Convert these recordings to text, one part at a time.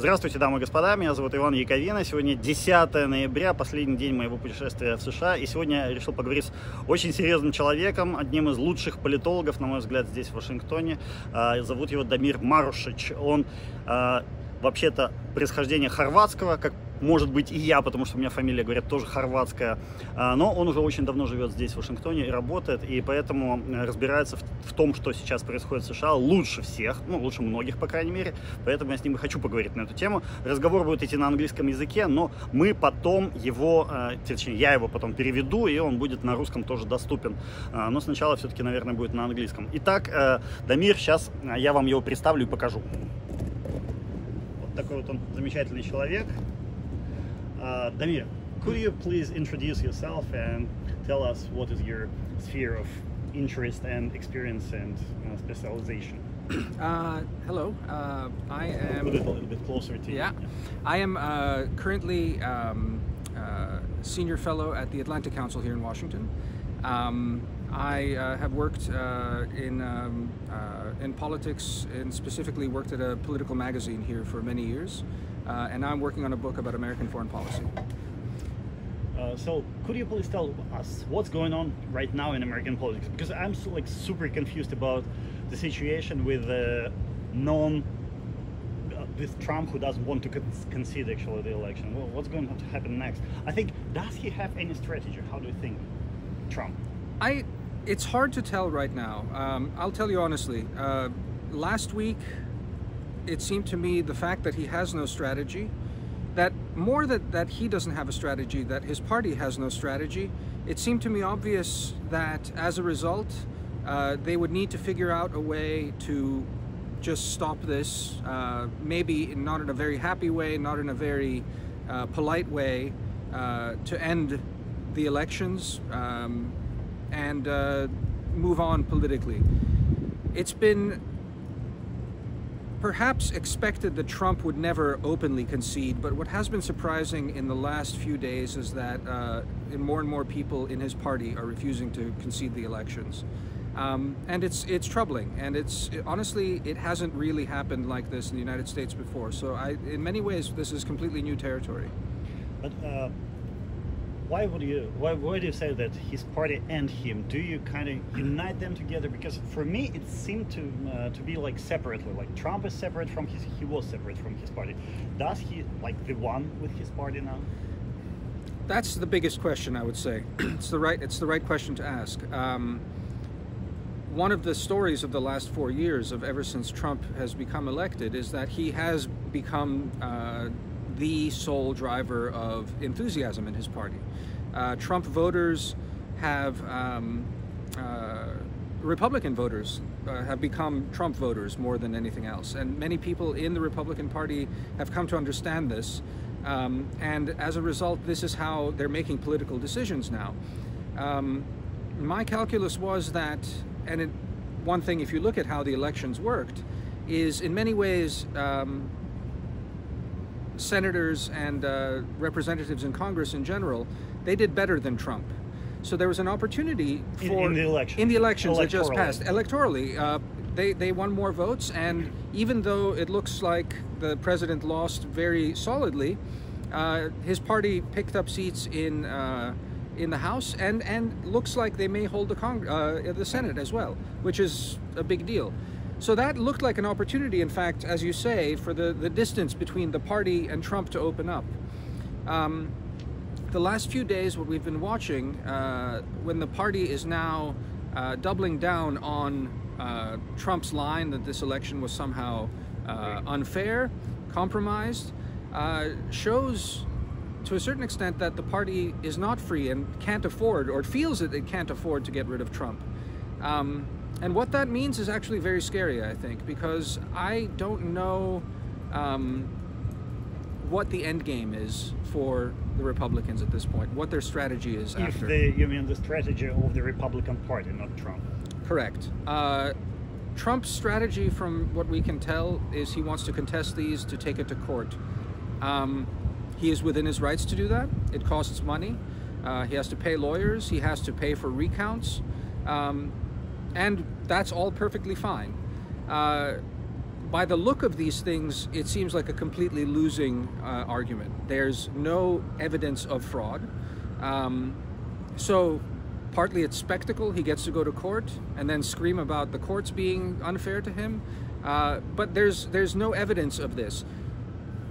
Здравствуйте, дамы и господа, меня зовут Иван Яковина. Сегодня 10 ноября, последний день моего путешествия в США. И сегодня я решил поговорить с очень серьезным человеком, одним из лучших политологов, на мой взгляд, здесь, в Вашингтоне. Зовут его Дамир Марусич. Он вообще-то происхождение хорватского, как может быть и я, потому что у меня фамилия, говорят, тоже хорватская. Но он уже очень давно живет здесь, в Вашингтоне, и работает, и поэтому разбирается в том, что сейчас происходит в США, лучше всех, ну, лучше многих, по крайней мере. Поэтому я с ним и хочу поговорить на эту тему. Разговор будет идти на английском языке, но мы потом его, точнее, я его потом переведу, и он будет на русском тоже доступен. Но сначала все-таки, наверное, будет на английском. Итак, Дамир, сейчас я вам его представлю и покажу. Вот такой вот он замечательный человек. Damir, could you please introduce yourself and tell us what is your sphere of interest and experience and specialization? Hello, I am... Put it a little bit closer to you. Yeah, I am currently senior fellow at the Atlantic Council here in Washington. I have worked in politics and specifically worked at a political magazine here for many years. And now I'm working on a book about American foreign policy. So could you please tell us what's going on right now in American politics? Because I'm super confused about the situation with with Trump, who doesn't want to concede actually the election. Well, what's going to happen next? I think, does he have any strategy? How do you think, Trump? It's hard to tell right now. I'll tell you honestly. Last week, it seemed to me the fact that he has no strategy, that more that he doesn't have a strategy, that his party has no strategy, it seemed to me obvious that as a result, they would need to figure out a way to just stop this, maybe not in a very happy way, not in a very polite way, to end the elections and move on politically. It's been perhaps expected that Trump would never openly concede, but what has been surprising in the last few days is that more and more people in his party are refusing to concede the elections. And it's troubling, and honestly, it hasn't really happened like this in the United States before, so in many ways this is completely new territory. But why do you say that his party and him? Do you kind of unite them together? Because for me, it seemed to be like separately. Like Trump is separate from he was separate from his party. Does he like the one with his party now? That's the biggest question, I would say. It's the right question to ask. One of the stories of the last 4 years, of ever since Trump has become elected, is that he has become the sole driver of enthusiasm in his party. Trump voters have, Republican voters have become Trump voters more than anything else. And many people in the Republican Party have come to understand this. And as a result, this is how they're making political decisions now. My calculus was that, and one thing, if you look at how the elections worked, is in many ways, senators and representatives in Congress in general, they did better than Trump. So there was an opportunity for in the elections that just passed electorally. They won more votes, and even though it looks like the president lost very solidly, his party picked up seats in the House, and looks like they may hold the Senate as well, which is a big deal. So that looked like an opportunity, in fact, as you say, for the distance between the party and Trump to open up. The last few days, what we've been watching, when the party is now doubling down on Trump's line that this election was somehow unfair, compromised, shows to a certain extent that the party is not free and can't afford, or feels that it can't afford to get rid of Trump. And what that means is actually very scary, I think, because I don't know what the end game is for the Republicans at this point, what their strategy is after. You mean the strategy of the Republican Party, not Trump? Correct. Trump's strategy, from what we can tell, is he wants to contest these to take it to court. He is within his rights to do that. It costs money. He has to pay lawyers. He has to pay for recounts. And that's all perfectly fine. by the look of these things, it seems like a completely losing argument. There's no evidence of fraud. So partly it's spectacle. He gets to go to court and then scream about the courts being unfair to him. But there's no evidence of this.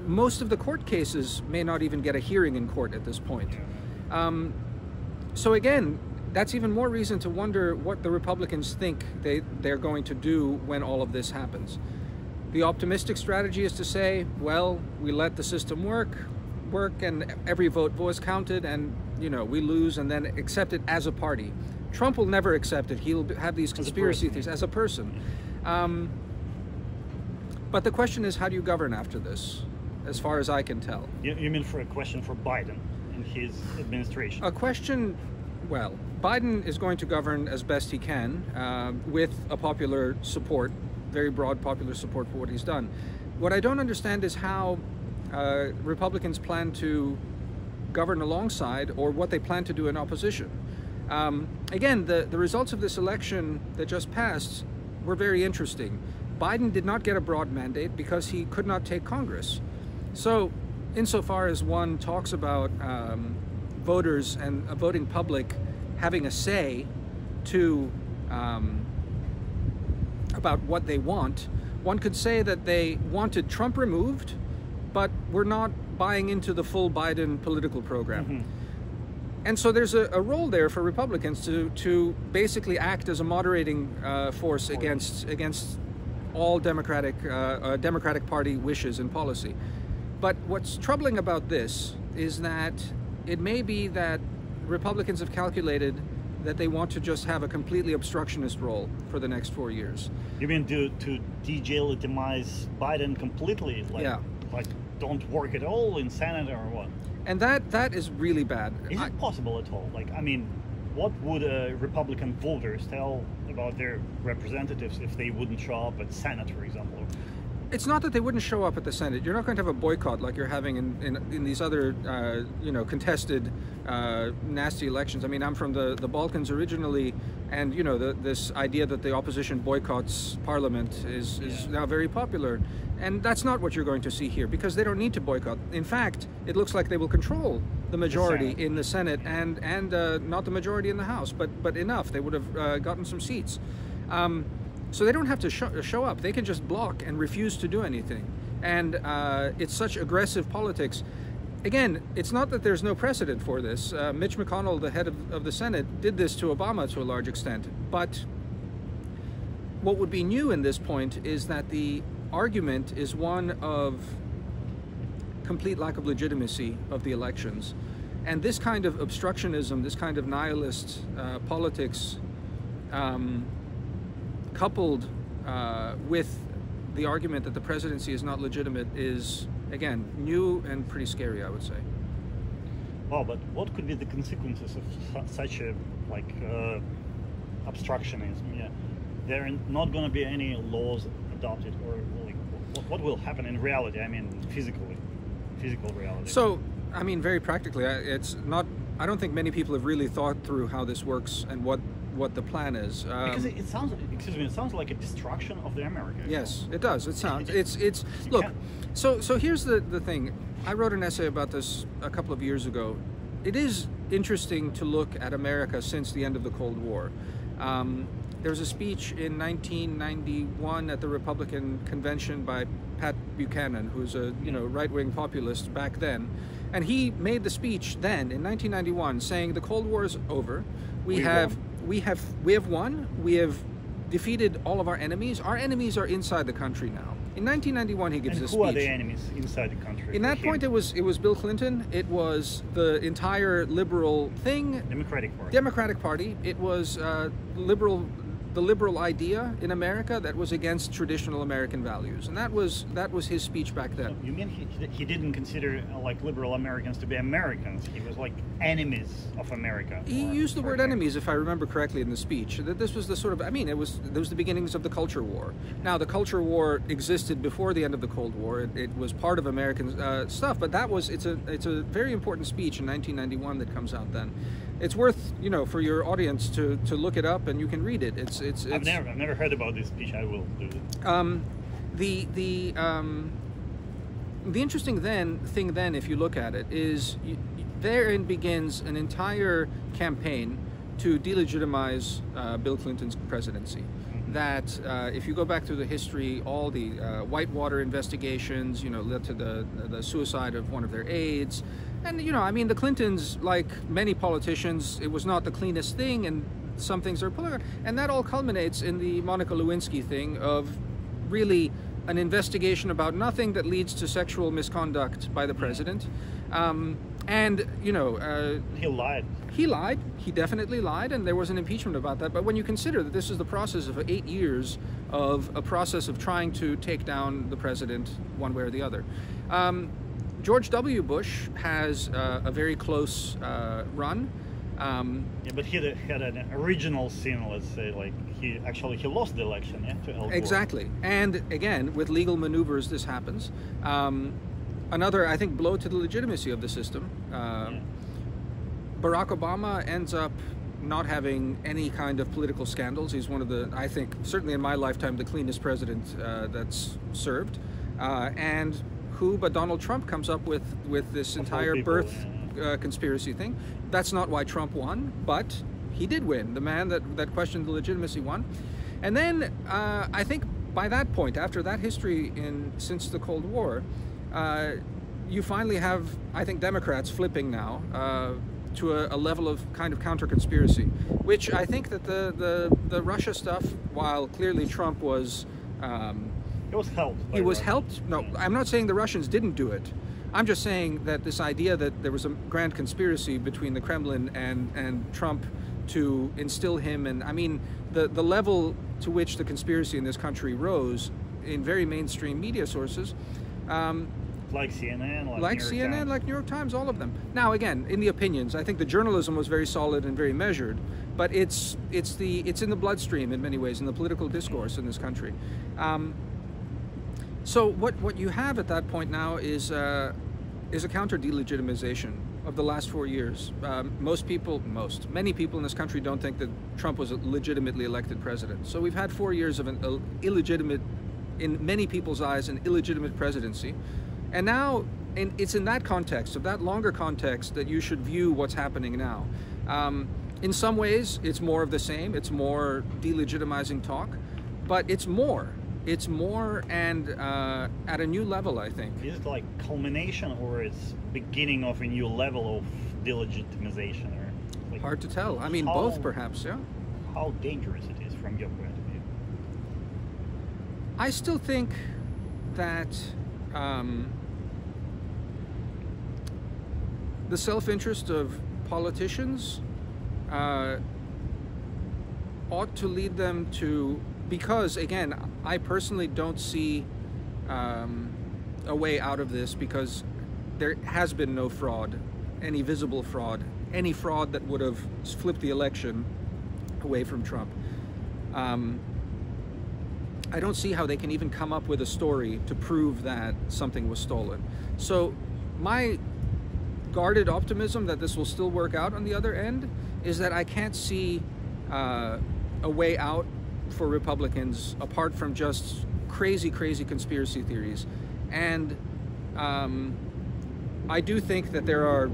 Most of the court cases may not even get a hearing in court at this point. So again, that's even more reason to wonder what the Republicans think they're going to do when all of this happens. The optimistic strategy is to say, well, we let the system work, and every vote was counted, and we lose, and then accept it as a party. Trump will never accept it. He'll have these conspiracy theories as a person. But the question is, how do you govern after this, as far as I can tell? You mean for a question for Biden and his administration? A question, well, Biden is going to govern as best he can with a popular support, very broad popular support for what he's done. What I don't understand is how Republicans plan to govern alongside, or what they plan to do in opposition. Again, the results of this election that just passed were very interesting. Biden did not get a broad mandate because he could not take Congress. So insofar as one talks about voters and a voting public having a say to about what they want, one could say that they wanted Trump removed, but we're not buying into the full Biden political program. And so there's a role there for Republicans to basically act as a moderating force against all Democratic Party wishes and policy. But what's troubling about this is that it may be that Republicans have calculated that they want to just have a completely obstructionist role for the next 4 years. You mean to delegitimize Biden completely? Like don't work at all in Senate or what? And that is really bad. Is it possible at all? Like, I mean, what would Republican voters tell about their representatives if they wouldn't show up at Senate, for example? It's not that they wouldn't show up at the Senate. You're not going to have a boycott like you're having in these other, contested, nasty elections. I mean, I'm from the Balkans originally, and this idea that the opposition boycotts Parliament is now very popular, and that's not what you're going to see here, because they don't need to boycott. In fact, it looks like they will control the majority in the Senate and not the majority in the House, but enough. They would have gotten some seats. So they don't have to show up. They can just block and refuse to do anything. And it's such aggressive politics. Again, it's not that there's no precedent for this. Mitch McConnell, the head of the Senate, did this to Obama to a large extent. But what would be new in this point is that the argument is one of complete lack of legitimacy of the elections. And this kind of obstructionism, this kind of nihilist politics, coupled with the argument that the presidency is not legitimate, is, again, new and pretty scary, I would say. Well, but what could be the consequences of such a, obstructionism? Yeah, there are not going to be any laws adopted, or what will happen in reality? I mean, physical reality. So, I mean, very practically, it's not. I don't think many people have really thought through how this works and what the plan is. Because it sounds, it sounds like a destruction of the America. Yes, it does. It sounds. It's. Look. So here's the thing. I wrote an essay about this a couple of years ago. It is interesting to look at America since the end of the Cold War. There was a speech in 1991 at the Republican convention by Pat Buchanan, who's a right-wing populist back then, and he made the speech then in 1991 saying the Cold War is over. We have won. We have defeated all of our enemies. Our enemies are inside the country now. In 1991, he gives this speech. Who are the enemies inside the country? In that point, it was Bill Clinton. It was the entire liberal thing. Democratic Party. It was the liberal idea in America that was against traditional American values, and that was his speech back then. So you mean he didn't consider liberal Americans to be Americans? He was like enemies of America. He used the word enemies, if I remember correctly, in the speech. That this was the sort of, it was the beginnings of the culture war. Now, the culture war existed before the end of the Cold War. It was part of American stuff, but it's a very important speech in 1991 that comes out then. It's worth, for your audience to look it up, and you can read it. I've never heard about this speech. I will do it. The interesting thing then, if you look at it, is therein begins an entire campaign to delegitimize Bill Clinton's presidency. That if you go back through the history, all the Whitewater investigations, led to the suicide of one of their aides. And, I mean, the Clintons, like many politicians, it was not the cleanest thing, and some things are political. And that all culminates in the Monica Lewinsky thing of really an investigation about nothing that leads to sexual misconduct by the president. He lied. He lied. He definitely lied, and there was an impeachment about that. But when you consider that this is the process of 8 years of a process of trying to take down the president one way or the other. George W. Bush has a very close run. But he had an original sin, let's say, like he lost the election, to Al Gore. Exactly. And again, with legal maneuvers, this happens. Another, I think, blow to the legitimacy of the system. Barack Obama ends up not having any kind of political scandals. He's one of the, I think, certainly in my lifetime, the cleanest president that's served. And who but Donald Trump comes up with this entire birth conspiracy thing. That's not why Trump won, but he did win. The man that questioned the legitimacy won. And then I think by that point, after that history since the Cold War, you finally have, I think, Democrats flipping now to a level of kind of counter-conspiracy, which I think that the Russia stuff, while clearly Trump was... He was helped. He was helped? No, I'm not saying the Russians didn't do it. I'm just saying that this idea that there was a grand conspiracy between the Kremlin and Trump to instill him, and I mean, the level to which the conspiracy in this country rose in very mainstream media sources, like CNN, like New York Times, all of them. Now, again, in the opinions, I think the journalism was very solid and very measured, but it's in the bloodstream in many ways, in the political discourse in this country. So what you have at that point now is a counter delegitimization of the last 4 years. Many people in this country don't think that Trump was a legitimately elected president. So we've had 4 years of an illegitimate, in many people's eyes, an illegitimate presidency. And now it's in that context, of that longer context, that you should view what's happening now. In some ways, it's more of the same. It's more delegitimizing talk, but it's more. It's more, and at a new level, I think. Is it like culmination, or it's beginning of a new level of delegitimization? Or like, hard to tell. I mean, both perhaps, yeah. How dangerous it is from your point of view? I still think that the self-interest of politicians ought to lead them to, because again, I personally don't see a way out of this, because there has been no fraud, any visible fraud, any fraud that would have flipped the election away from Trump. I don't see how they can even come up with a story to prove that something was stolen. So my guarded optimism that this will still work out on the other end is that I can't see a way out for Republicans apart from just crazy conspiracy theories. And I do think that there are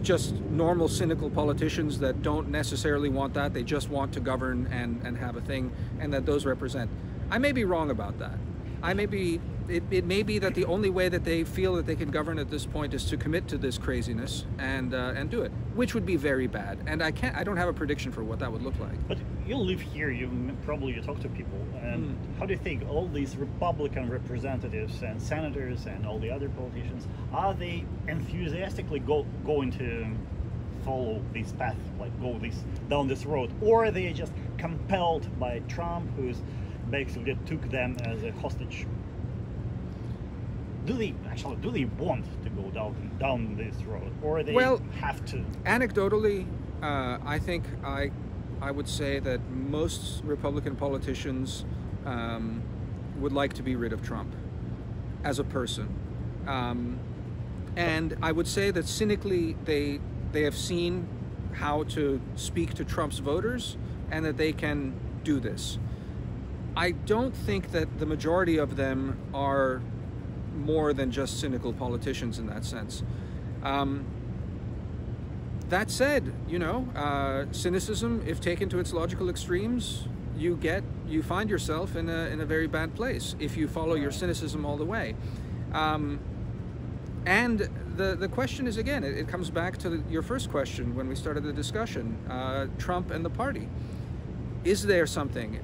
just normal cynical politicians that don't necessarily want that. They just want to govern and have a thing, and that those represent. I may be wrong about that. It may be that the only way that they feel that they can govern at this point is to commit to this craziness and do it, which would be very bad. And I don't have a prediction for what that would look like. But you live here, you talk to people, and how do you think all these Republican representatives and senators and all the other politicians, are they enthusiastically going to follow this path, like go down this road, or are they just compelled by Trump, who's basically took them as a hostage? Do they want to go down this road, or they have to? Anecdotally, I think I would say that most Republican politicians would like to be rid of Trump as a person, and I would say that cynically they have seen how to speak to Trump's voters, and that they can do this. I don't think that the majority of them are more than just cynical politicians in that sense. That said, cynicism, if taken to its logical extremes, you find yourself in a very bad place if you follow your cynicism all the way. And the question is, again, it comes back to your first question when we started the discussion, Trump and the party. Is there something?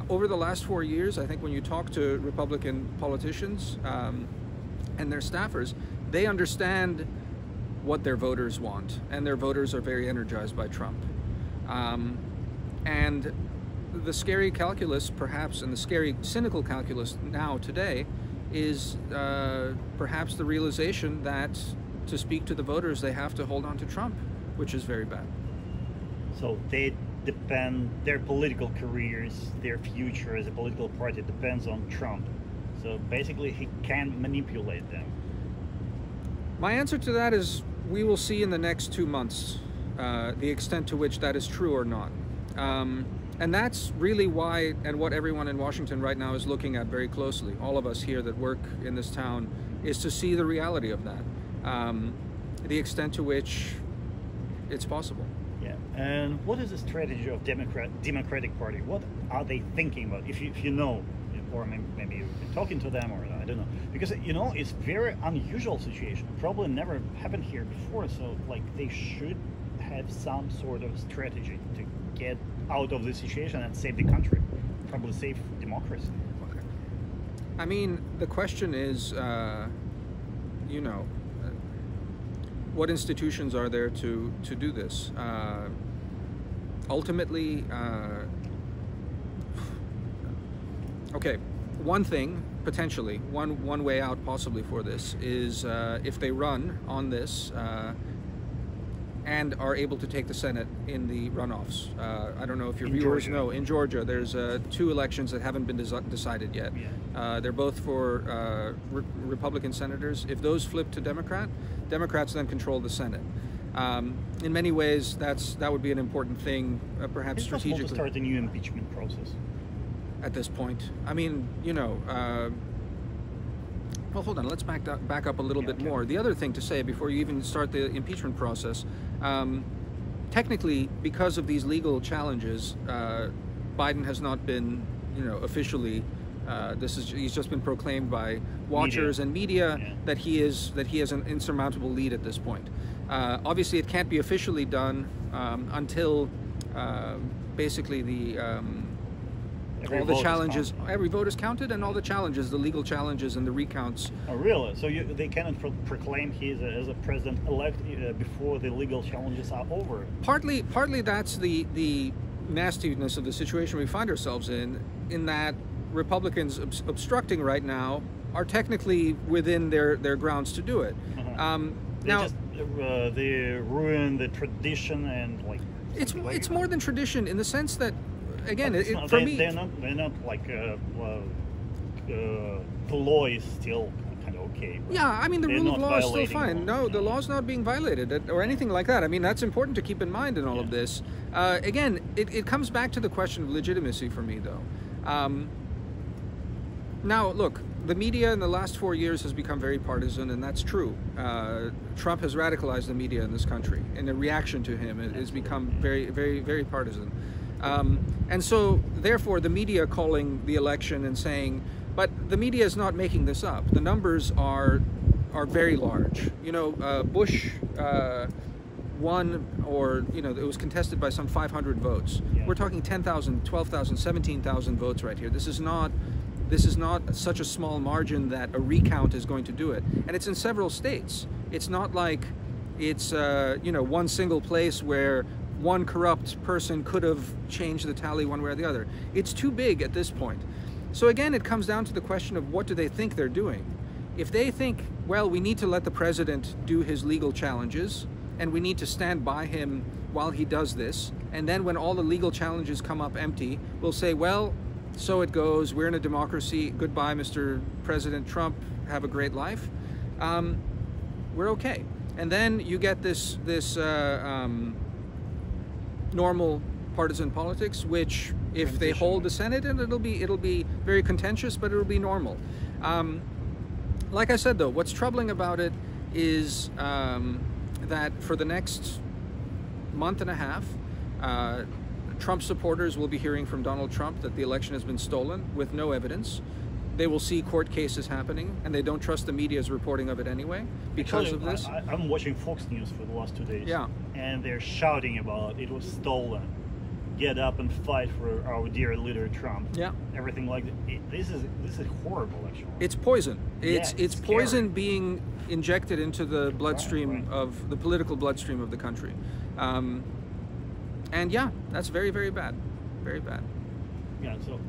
Over the last 4 years, I think when you talk to Republican politicians and their staffers, they understand what their voters want, and their voters are very energized by Trump. And the scary calculus, perhaps, and the scary cynical calculus now today is perhaps the realization that to speak to the voters, they have to hold on to Trump, which is very bad. So they depend, their political careers, their future as a political party depends on Trump. So basically he can manipulate them. My answer to that is we will see in the next 2 months the extent to which that is true or not. And that's really why and what everyone in Washington right now is looking at very closely, all of us here that work in this town, is to see the reality of that, the extent to which it's possible. Yeah, and what is the strategy of Democratic Party? What are they thinking about? If you know, or maybe you've been talking to them, or I don't know, because it's very unusual situation. Probably never happened here before. So like they should have some sort of strategy to get out of the situation and save the country, probably save democracy. Okay. I mean, the question is, what institutions are there to do this? Ultimately, okay, one thing, potentially, one way out possibly for this is if they run on this and are able to take the Senate in the runoffs. I don't know if your viewers know, in Georgia, there's 2 elections that haven't been decided yet. Yeah. They're both for Republican senators. If those flip to Democrats then control the Senate. In many ways, that would be an important thing, perhaps strategically. It's possible to start a new impeachment process. At this point, I mean, well, hold on, let's back up a little bit more. The other thing to say before you even start the impeachment process, technically, because of these legal challenges, Biden has not been, officially, he's just been proclaimed by watchers and media that he has an insurmountable lead at this point. Obviously, it can't be officially done until basically all the challenges, every vote is counted, and all the challenges, the legal challenges and the recounts. Oh, really? So they cannot proclaim he as a president-elect before the legal challenges are over? Partly that's the nastiness of the situation we find ourselves in that Republicans obstructing right now are technically within their grounds to do it. They ruin the tradition and like. It's more than tradition in the sense that. Again, for me, they're not like the law is still kind of okay. Yeah, I mean the rule of law is still fine. No, the law's not being violated or anything like that. I mean that's important to keep in mind in all of this. Again, it comes back to the question of legitimacy for me, though. Now, look, the media in the last 4 years has become very partisan, and that's true. Trump has radicalized the media in this country. In a reaction to him, it has become very, very, very partisan. And so, therefore, the media calling the election and saying, but the media is not making this up. The numbers are very large. Bush won, or it was contested by some 500 votes. Yeah. We're talking 10,000, 12,000, 17,000 votes right here. This is not such a small margin that a recount is going to do it, and it's in several states. It's not like it's one single place where one corrupt person could have changed the tally one way or the other. It's too big at this point. So again, it comes down to the question of what do they think they're doing? If they think, well, we need to let the president do his legal challenges, and we need to stand by him while he does this, and then when all the legal challenges come up empty, we'll say, well, so it goes, we're in a democracy, goodbye, Mr. President Trump, have a great life. We're okay. And then you get this normal partisan politics, which If they hold the Senate, and it'll be very contentious, but it'll be normal. Like I said, though, what's troubling about it is that for the next month and a half, Trump supporters will be hearing from Donald Trump that the election has been stolen with no evidence. They will see court cases happening, and they don't trust the media's reporting of it anyway because of this. I'm watching Fox News for the last 2 days, yeah, and they're shouting about it was stolen. Get up and fight for our dear leader Trump. Yeah, everything like that. This is horrible, actually. It's poison. It's poison being injected into the bloodstream of the political bloodstream of the country, and yeah, that's very, very bad, very bad. Yeah. So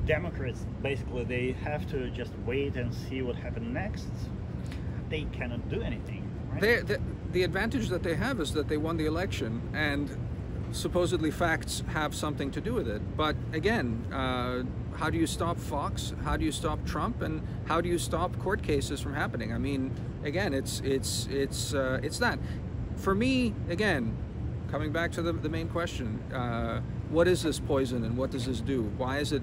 Democrats basically they have to just wait and see what happens next. They cannot do anything. Right? The advantage that they have is that they won the election, and supposedly facts have something to do with it. But again, how do you stop Fox? How do you stop Trump? And how do you stop court cases from happening? I mean, again, it's that. For me, again, coming back to the main question, what is this poison and what does this do? Why is it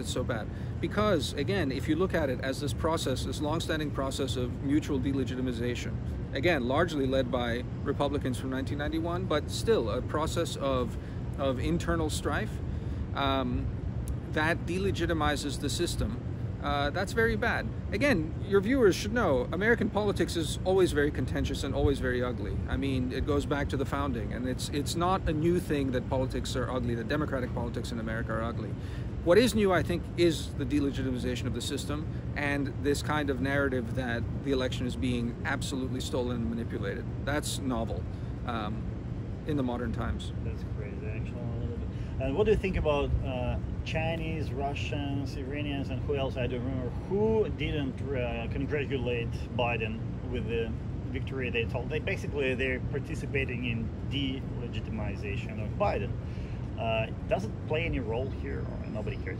so bad? Because again, if you look at it as this process, this long-standing process of mutual delegitimization, again, largely led by Republicans from 1991, but still a process of internal strife that delegitimizes the system. That's very bad. Again, your viewers should know American politics is always very contentious and always very ugly. I mean, it goes back to the founding, and it's not a new thing that politics are ugly, that democratic politics in America are ugly. What is new, I think, is the delegitimization of the system and this kind of narrative that the election is being absolutely stolen and manipulated. That's novel in the modern times. That's crazy, actually, a little bit. And what do you think about Chinese, Russians, Iranians, and who else? I don't remember. Who didn't congratulate Biden with the victory they told? They're participating in delegitimization of Biden. Does it play any role here, or nobody cares?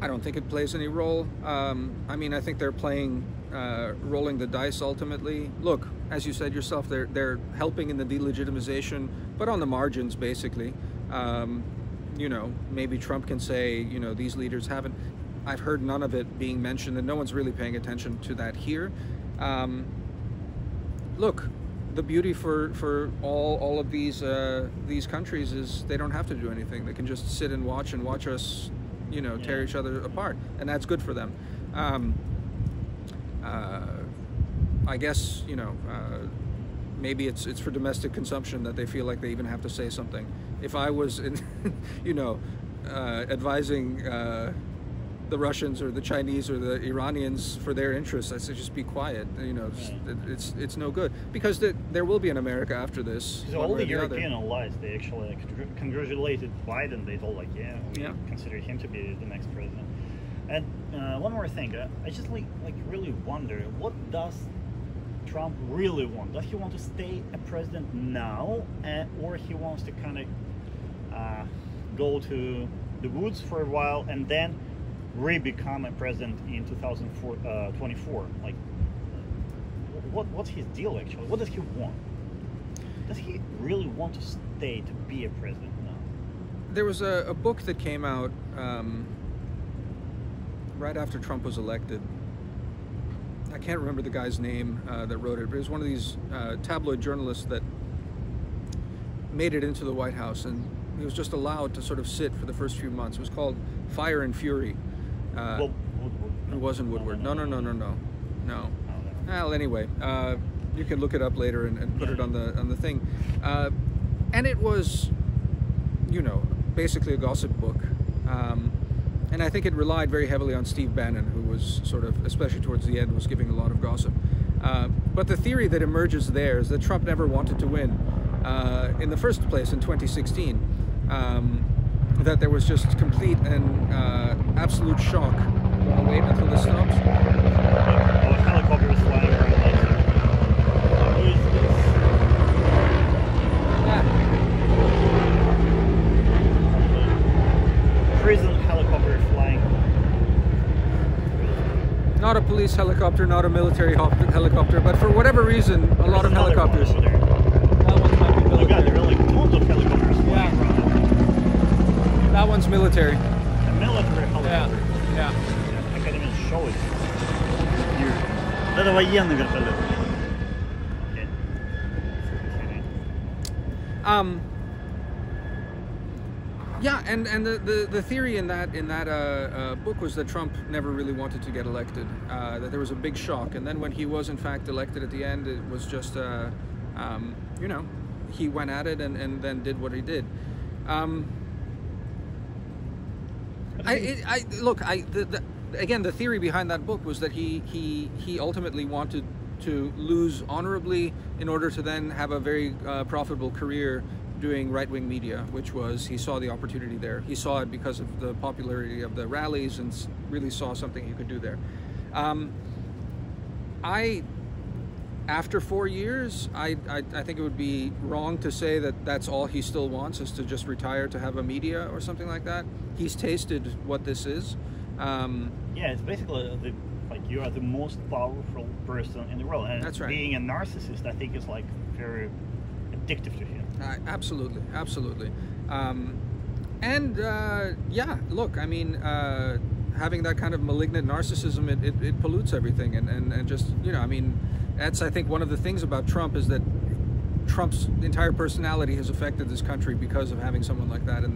I don't think it plays any role. I mean, I think they're playing, rolling the dice ultimately. Look, as you said yourself, they're helping in the delegitimization, but on the margins, basically. You know, maybe Trump can say, you know, these leaders haven't. I've heard none of it being mentioned, and no one's really paying attention to that here. Look, the beauty for all of these countries is they don't have to do anything. They can just sit and watch us, you know, tear each other apart, and that's good for them. I guess, you know, maybe it's for domestic consumption that they feel like they even have to say something. If I was, you know, advising the Russians or the Chinese or the Iranians for their interests, I say just be quiet. You know, it's no good, because there will be an America after this. So all the European allies, they actually congratulated Biden. They told we consider him to be the next president. And one more thing, I just really wonder, what does Trump really want? Does he want to stay a president now, or he wants to kind of go to the woods for a while and then re-become a president in 2024? Like, what's his deal actually? What does he want? Does he really want to stay to be a president now? There was a book that came out right after Trump was elected. I can't remember the guy's name that wrote it, but it was one of these tabloid journalists that made it into the White House, and he was just allowed to sort of sit for the first few months. It was called Fire and Fury. Woodward. It wasn't Woodward. No. Well, anyway, you can look it up later and put it on the thing. And it was, you know, basically a gossip book. And I think it relied very heavily on Steve Bannon, who was sort of, especially towards the end, was giving a lot of gossip. But the theory that emerges there is that Trump never wanted to win in the first place in 2016. That there was just complete and absolute shock. I'll wait until this stops. Helicopter is flying around. Who is this? Prison helicopter flying. Not a police helicopter, not a military helicopter, but for whatever reason, a lot of helicopters. That one's might be military. Oh God, there are like tons of helicopters flying around. That one's military. A military helicopter. Yeah. I can't even show it here. Это военный вертолет. Okay. Yeah, and the theory in that book was that Trump never really wanted to get elected. That there was a big shock, and then when he was in fact elected at the end, it was just you know, he went at it and then did what he did. Again, the theory behind that book was that he ultimately wanted to lose honorably in order to then have a very profitable career doing right-wing media, which was, he saw the opportunity there. He saw it because of the popularity of the rallies and really saw something he could do there. After 4 years, I think it would be wrong to say that that's all he still wants, is to just retire to have a media or something like that. He's tasted what this is. Yeah, it's basically like you are the most powerful person in the world, and that's right. Being a narcissist, I think, is like very addictive to him. Absolutely. Yeah, look, I mean, having that kind of malignant narcissism, it pollutes everything, and just, you know, I mean, that's, I think, one of the things about Trump is that Trump's entire personality has affected this country because of having someone like that in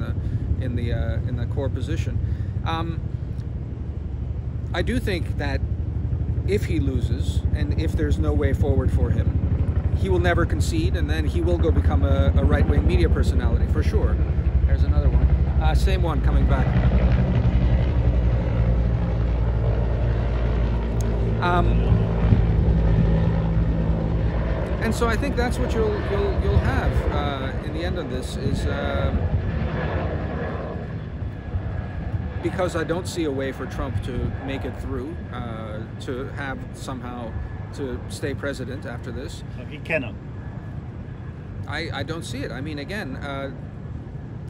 the core position. I do think that if he loses, and if there's no way forward for him, he will never concede, and then he will go become a right-wing media personality, for sure. There's another one. Same one coming back. And so I think that's what you'll have in the end of this is, because I don't see a way for Trump to make it through, to have somehow to stay president after this. So he cannot. I don't see it. I mean, again,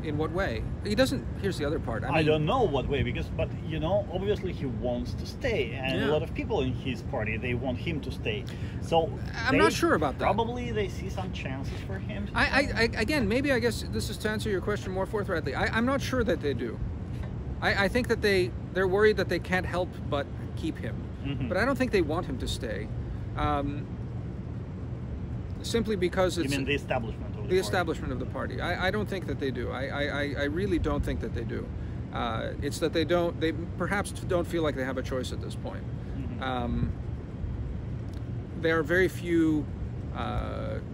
in what way? He doesn't. Here's the other part. I don't know what way, but you know, obviously he wants to stay, and yeah. A lot of people in his party, they want him to stay. So I'm not sure about that. Probably they see some chances for him. Again, maybe I guess this is to answer your question more forthrightly. I'm not sure that they do. I think that they're worried that they can't help but keep him, but I don't think they want him to stay. Simply because it's... You mean the establishment of the party? Establishment of the party. I don't think that they do. I really don't think that they do. It's that they perhaps don't feel like they have a choice at this point. There are very few,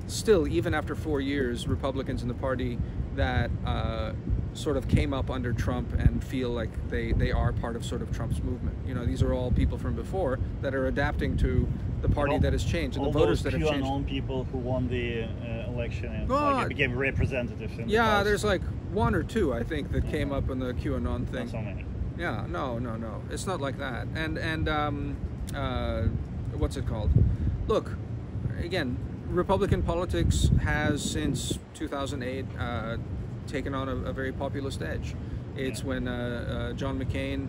still, even after 4 years, Republicans in the party that sort of came up under Trump and feel like they are part of sort of Trump's movement. You know, these are all people from before that are adapting to the party that has changed and the voters that have changed. All those people who won the election and like, became representatives in the House. There's like one or two, I think, that came up in the QAnon thing. Not so many. Yeah, no. It's not like that. And what's it called? Look, again, Republican politics has, since 2008, taken on a very populist edge. It's when John McCain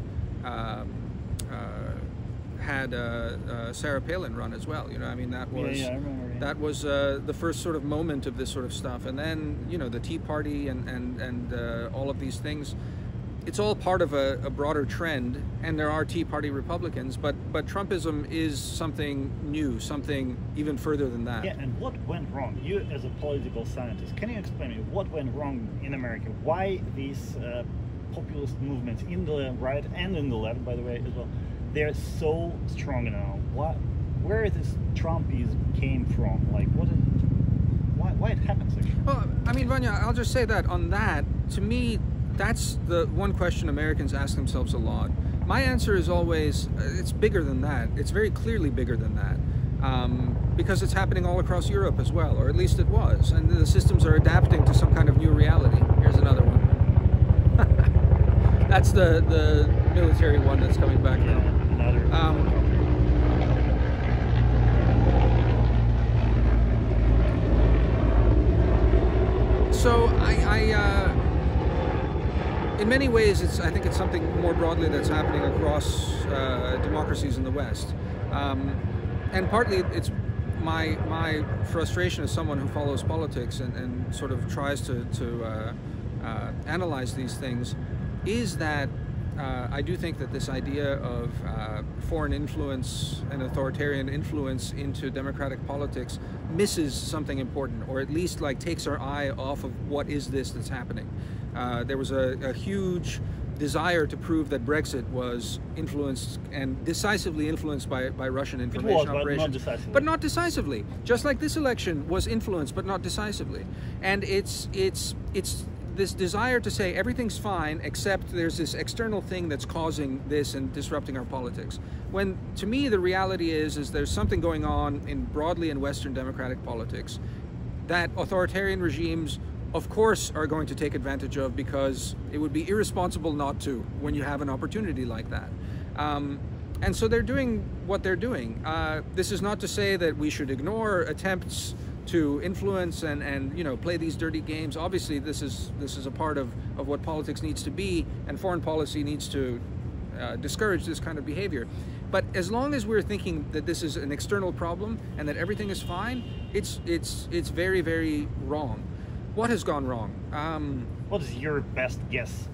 had Sarah Palin run as well. You know, I mean, that was I remember, yeah. That was the first sort of moment of this sort of stuff. And then, you know, the Tea Party and all of these things. It's all part of a broader trend, and there are Tea Party Republicans, but Trumpism is something new, something even further than that. Yeah, and what went wrong? You, as a political scientist, can you explain me what went wrong in America? Why these populist movements in the right and in the left, by the way, as well, they're so strong now? Where this Trumpism came from? Like, why it happens actually? Well, I mean, Vanya, I'll just say that on that, to me, that's the one question Americans ask themselves a lot. My answer is always, it's bigger than that. It's very clearly bigger than that. Because it's happening all across Europe as well, or at least it was. And the systems are adapting to some kind of new reality. Here's another one. That's the military one that's coming back now. So in many ways, I think it's something more broadly that's happening across democracies in the West, and partly it's my frustration as someone who follows politics and sort of tries to analyze these things. is that I do think that this idea of foreign influence and authoritarian influence into democratic politics misses something important, or at least like takes our eye off of what is this that's happening. There was a huge desire to prove that Brexit was influenced and decisively influenced by Russian information operations, but not decisively. Just like this election was influenced, but not decisively. And it's this desire to say everything's fine except there's this external thing that's causing this and disrupting our politics. When, to me, the reality is there's something going on broadly in Western democratic politics that authoritarian regimes, of course, are going to take advantage of, because it would be irresponsible not to when you have an opportunity like that. And so they're doing what they're doing. This is not to say that we should ignore attempts to influence and you know, play these dirty games. Obviously, this is a part of what politics needs to be, and foreign policy needs to discourage this kind of behavior. But as long as we're thinking that this is an external problem and that everything is fine, it's very, very wrong. What has gone wrong? What is your best guess?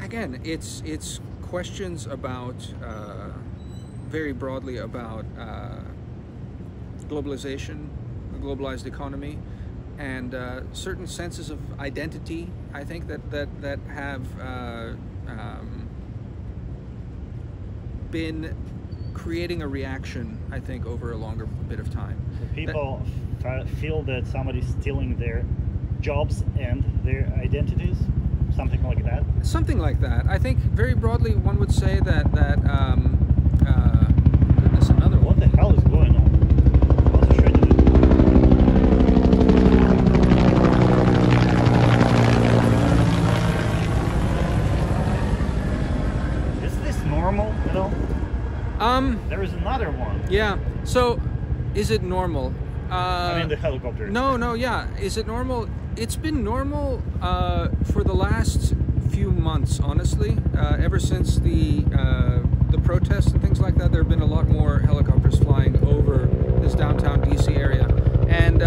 Again, it's questions about very broadly about globalization, the globalized economy, and certain senses of identity. I think that have been creating a reaction, I think, over a longer bit of time. So people feel that somebody's stealing their jobs and their identities, something like that. Something like that. I think very broadly one would say that goodness, another one. What the hell is going on? What's the trying to do? Is this normal at all? There is another one. Yeah. So, is it normal? I mean the helicopter. No. Yeah. Is it normal? It's been normal for the last few months, honestly. Ever since the protests and things like that, there have been a lot more helicopters flying over this downtown DC area, and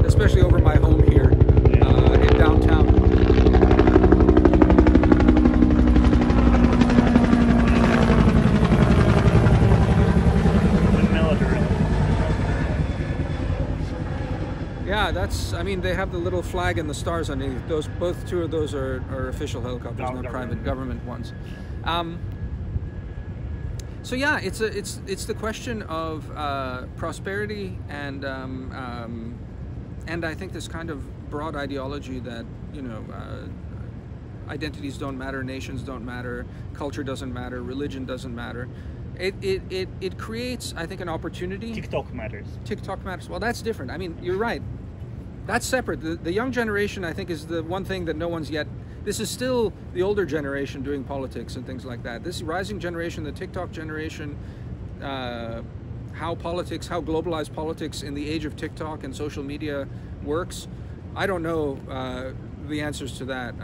especially over my home here in downtown. Yeah, that's, I mean, they have the little flag and the stars underneath. Both two of those are official helicopters, not private government ones. So yeah, it's the question of prosperity and I think this kind of broad ideology that, you know, identities don't matter, nations don't matter, culture doesn't matter, religion doesn't matter. It creates, I think, an opportunity. TikTok matters. TikTok matters. Well, that's different. I mean, you're right. That's separate. The young generation, I think, is the one thing that no one's yet... This is still the older generation doing politics and things like that. This rising generation, the TikTok generation, how globalized politics in the age of TikTok and social media works, I don't know the answers to that.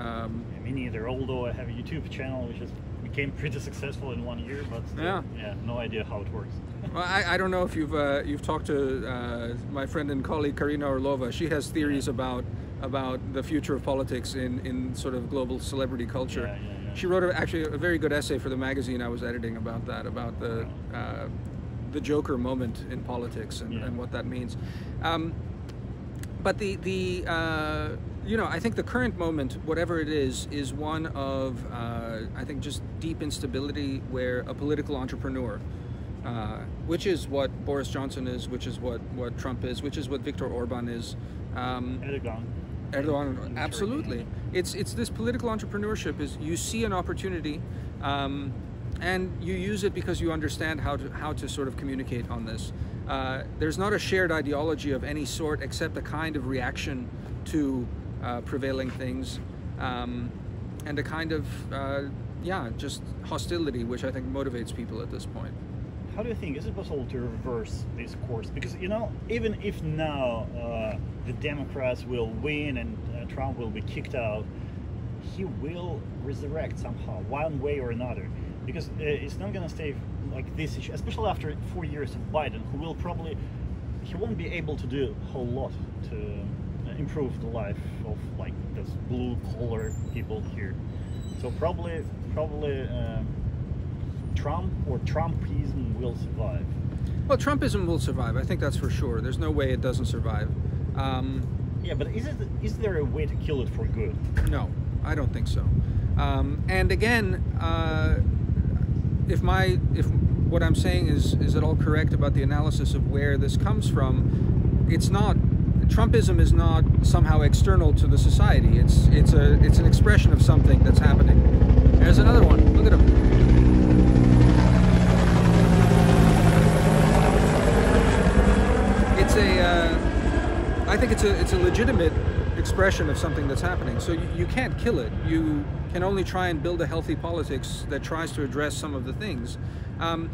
Me neither, although I have a YouTube channel which became pretty successful in 1 year, but still, yeah, no idea how it works. Well, I don't know if you've talked to my friend and colleague Karina Orlova. She has theories about the future of politics in sort of global celebrity culture. Yeah. She wrote actually a very good essay for the magazine I was editing about that, about the Joker moment in politics and what that means. But you know, I think the current moment, whatever it is one of I think just deep instability, where a political entrepreneur, which is what Boris Johnson is, which is what Trump is, which is what Viktor Orban is. Erdogan, absolutely. It's this political entrepreneurship. Is you see an opportunity, and you use it because you understand how to sort of communicate on this. There's not a shared ideology of any sort, except a kind of reaction to prevailing things, and a kind of just hostility, which I think motivates people at this point. How do you think, is it possible to reverse this course? Because, you know, even if now the Democrats will win and Trump will be kicked out, he will resurrect somehow, one way or another. Because it's not going to stay like this, especially after 4 years of Biden, who will probably, he won't be able to do a whole lot to improve the life of like this blue collar people here. So probably Trump or Trumpism will survive. Well, Trumpism will survive. I think that's for sure. There's no way it doesn't survive. Yeah, but is there a way to kill it for good? No, I don't think so. And again, if what I'm saying is at all correct about the analysis of where this comes from, it's not. Trumpism is not somehow external to the society. It's an expression of something that's happening. There's another one. Look at him. I think it's a legitimate expression of something that's happening. So you can't kill it. You can only try and build a healthy politics that tries to address some of the things. And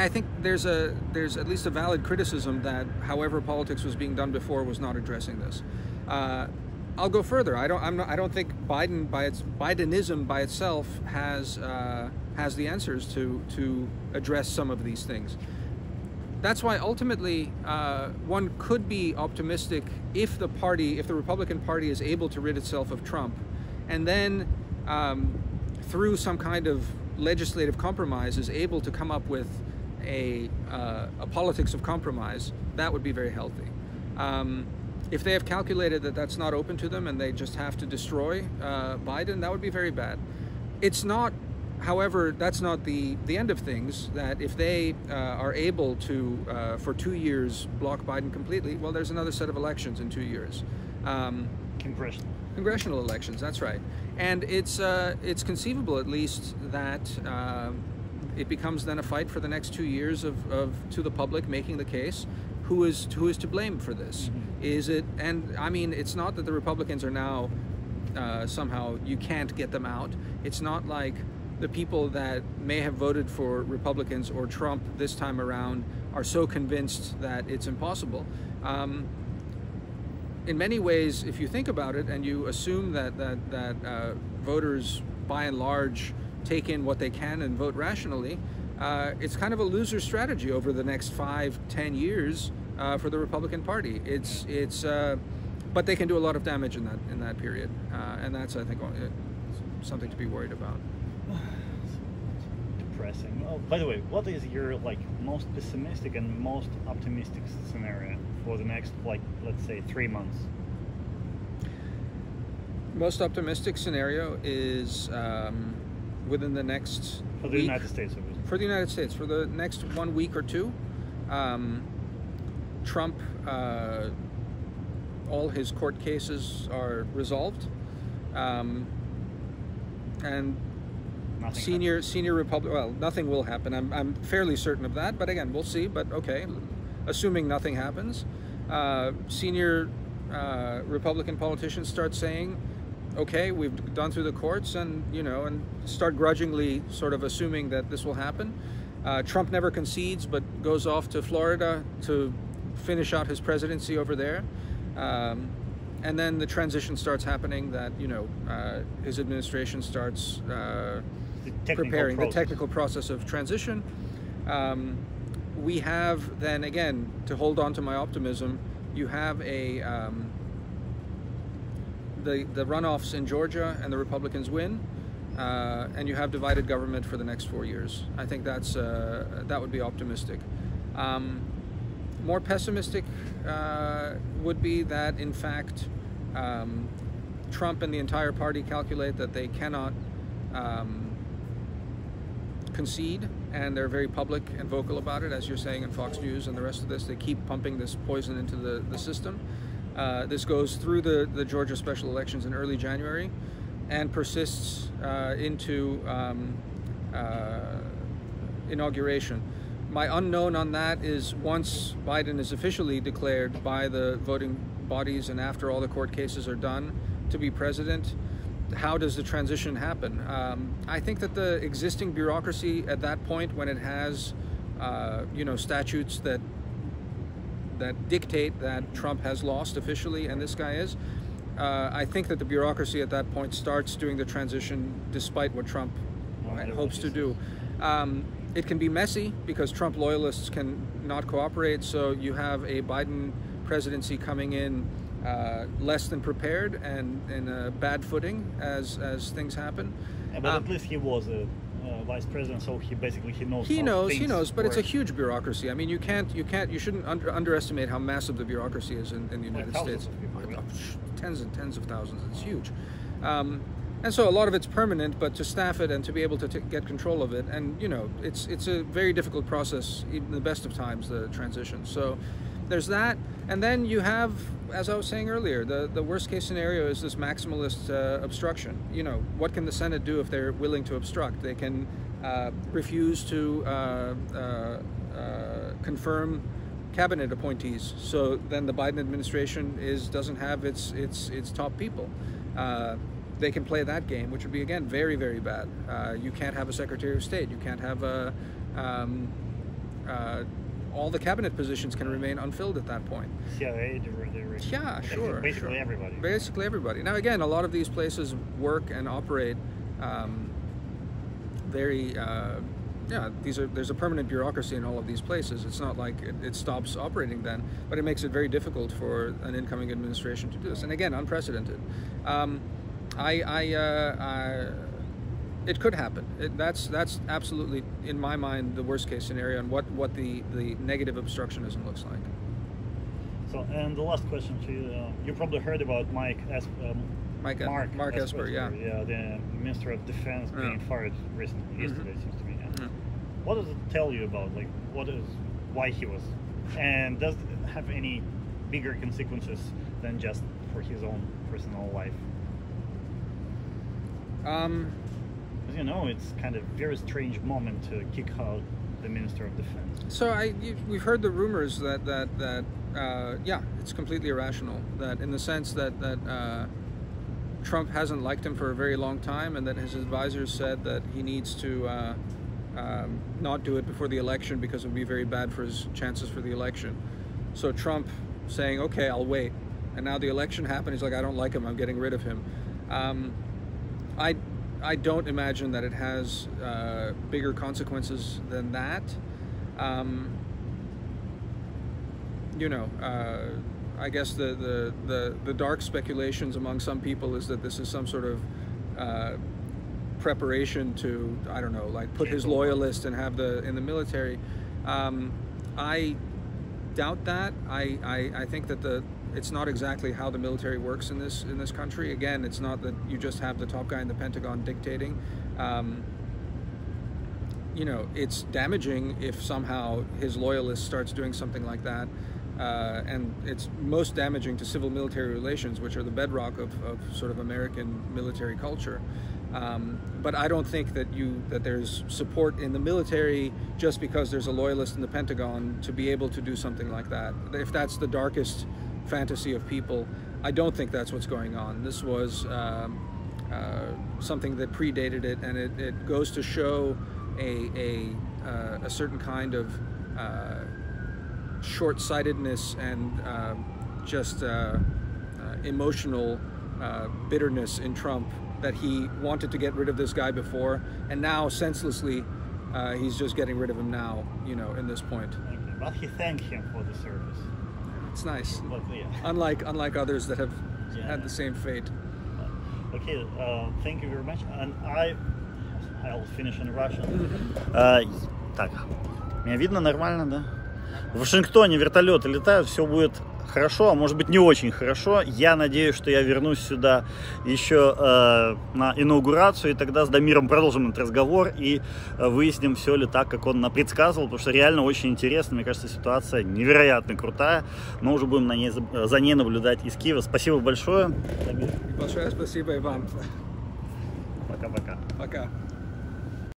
I think there's at least a valid criticism that however politics was being done before was not addressing this. I'll go further. I don't think Bidenism by itself has the answers to address some of these things. That's why ultimately one could be optimistic if the Republican Party is able to rid itself of Trump, and then through some kind of legislative compromise is able to come up with a politics of compromise. That would be very healthy. If they have calculated that that's not open to them and they just have to destroy Biden, that would be very bad. It's not. However, that's not the end of things, that if they are able to, for 2 years, block Biden completely, well, there's another set of elections in 2 years. Congressional elections, that's right. And it's conceivable, at least, that it becomes then a fight for the next 2 years to the public making the case, who is to blame for this? Mm-hmm. Is it, and I mean, it's not that the Republicans are now somehow, you can't get them out. It's not like the people that may have voted for Republicans or Trump this time around are so convinced that it's impossible. In many ways, if you think about it and you assume that voters by and large take in what they can and vote rationally, it's kind of a loser strategy over the next 5-10 years for the Republican Party. But they can do a lot of damage in that period, and that's, I think, something to be worried about. Depressing. Oh, by the way, what is your most pessimistic and most optimistic scenario for the next, let's say, 3 months? Most optimistic scenario is within the next for the week, United States, obviously. For the United States, for the next 1 week or two, Trump, all his court cases are resolved, and senior Republican. Well, nothing will happen. I'm fairly certain of that. But again, we'll see. But okay, assuming nothing happens, senior Republican politicians start saying, "Okay, we've gone through the courts," and and start grudgingly sort of assuming that this will happen. Trump never concedes, but goes off to Florida to finish out his presidency over there. And then the transition starts happening. That his administration starts preparing the technical process of transition. We have then, again, to hold on to my optimism, you have the runoffs in Georgia and the Republicans win, and you have divided government for the next 4 years. I think that would be optimistic. More pessimistic would be that, in fact, Trump and the entire party calculate that they cannot concede, and they're very public and vocal about it, as you're saying in Fox News and the rest of this. They keep pumping this poison into the system. This goes through the Georgia special elections in early January and persists into inauguration. My unknown on that is, once Biden is officially declared by the voting bodies and after all the court cases are done to be president, how does the transition happen? I think that the existing bureaucracy at that point, when it has statutes that dictate that Trump has lost officially and this guy is, I think that the bureaucracy at that point starts doing the transition despite what Trump hopes to do. It can be messy because Trump loyalists can not cooperate, so you have a Biden presidency coming in less than prepared and in a bad footing as things happen. Yeah, but at least he was a vice president, so he knows. He knows, but it's a huge bureaucracy. I mean, you shouldn't underestimate how massive the bureaucracy is in the United States. Tens and tens of thousands. It's huge. And so a lot of it's permanent, but to staff it and to be able to get control of it, and it's a very difficult process, even in the best of times, the transition. So there's that, and then you have, as I was saying earlier, the worst case scenario is this maximalist obstruction. What can the Senate do if they're willing to obstruct? They can refuse to confirm cabinet appointees. So then the Biden administration doesn't have its top people. They can play that game, which would be, again, very, very bad. You can't have a Secretary of State. You can't have all the cabinet positions can remain unfilled at that point. CIA, yeah, sure. Basically everybody. Basically everybody. Now, again, a lot of these places work and operate very. There's a permanent bureaucracy in all of these places. It's not like it stops operating then, but it makes it very difficult for an incoming administration to do this. And again, unprecedented. It could happen. That's absolutely, in my mind, the worst case scenario, and what the negative obstructionism looks like. So, and the last question to you, you probably heard about Mark Esper, yeah, the Minister of Defense being fired recently, yesterday, it seems to me. Yeah. What does it tell you about, why he was, and does it have any bigger consequences than just for his own personal life? Because it's kind of very strange moment to kick out the Minister of Defense. So we've heard the rumors that it's completely irrational. That in the sense that Trump hasn't liked him for a very long time, and that his advisors said that he needs to not do it before the election because it would be very bad for his chances for the election. So Trump saying, "Okay, I'll wait," and now the election happened. He's like, "I don't like him. I'm getting rid of him." I don't imagine that it has bigger consequences than that. I guess the dark speculations among some people is that this is some sort of preparation to, I don't know, like put his loyalist and have in the military. I doubt that. I think that it's not exactly how the military works in this country. Again, it's not that you just have the top guy in the Pentagon dictating. It's damaging if somehow his loyalist starts doing something like that, and it's most damaging to civil-military relations, which are the bedrock of sort of American military culture. But I don't think that there's support in the military just because there's a loyalist in the Pentagon to be able to do something like that. If that's the darkest fantasy of people, I don't think that's what's going on. This was something that predated it, and it goes to show a certain kind of short-sightedness and just emotional bitterness in Trump, that he wanted to get rid of this guy before, and now senselessly he's just getting rid of him now, in this point. Okay, but he thanked him for the service. It's nice. But, yeah. Unlike others that have had the same fate. Okay, thank you very much. And I'll finish in Russian. Так, меня видно нормально, да? В Вашингтоне вертолеты летают, все будет хорошо, а может быть не очень хорошо. Я надеюсь, что я вернусь сюда еще на инаугурацию, и тогда с Дамиром продолжим этот разговор и выясним, все ли так, как он предсказывал, потому что реально очень интересно. Мне кажется, ситуация невероятно крутая, но уже будем за ней наблюдать из Киева. Спасибо большое, Дамир. Большое спасибо и вам. Пока-пока. Пока.